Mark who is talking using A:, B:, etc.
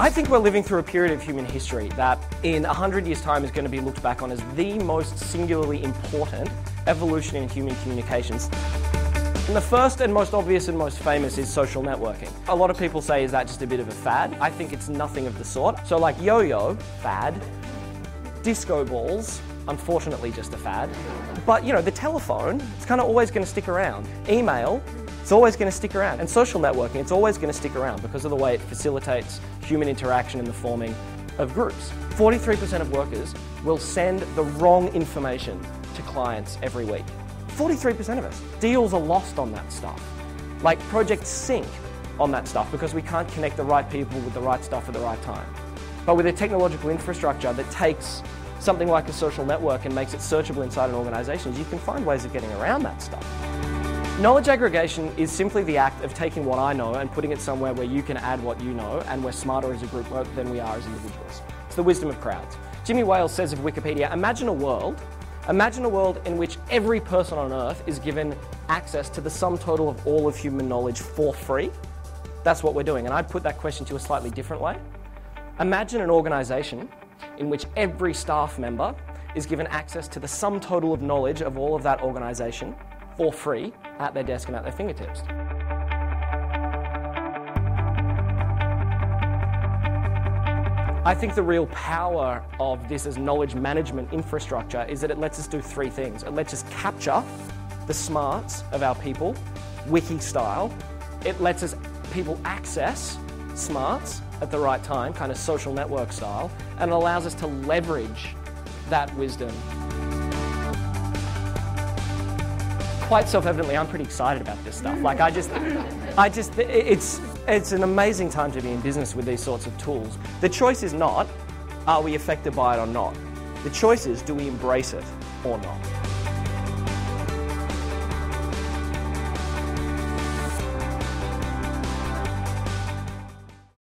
A: I think we're living through a period of human history that in 100 years' time is going to be looked back on as the most singularly important evolution in human communications. And the first and most obvious and most famous is social networking. A lot of people say, is that just a bit of a fad? I think it's nothing of the sort. So like yo-yo, fad. Disco balls, unfortunately just a fad. But you know, the telephone, it's kind of always going to stick around. Email, it's always going to stick around. And social networking, it's always going to stick around because of the way it facilitates human interaction and the forming of groups. 43% of workers will send the wrong information to clients every week. 43% of us. Deals are lost on that stuff. Like projects sink on that stuff because we can't connect the right people with the right stuff at the right time. But with a technological infrastructure that takes something like a social network and makes it searchable inside an organisation, you can find ways of getting around that stuff. Knowledge aggregation is simply the act of taking what I know and putting it somewhere where you can add what you know, and we're smarter as a group than we are as individuals. It's the wisdom of crowds. Jimmy Wales says of Wikipedia, imagine a world in which every person on Earth is given access to the sum total of all of human knowledge for free. That's what we're doing. And I'd put that question to a slightly different way. Imagine an organisation in which every staff member is given access to the sum total of knowledge of all of that organisation for free at their desk and at their fingertips. I think the real power of this as knowledge management infrastructure is that it lets us do three things. It lets us capture the smarts of our people, wiki style. It lets us people access smarts at the right time, kind of social network style, and it allows us to leverage that wisdom. Quite self-evidently, I'm pretty excited about this stuff. Like it's an amazing time to be in business with these sorts of tools. The choice is not, are we affected by it or not? The choice is, do we embrace it or not?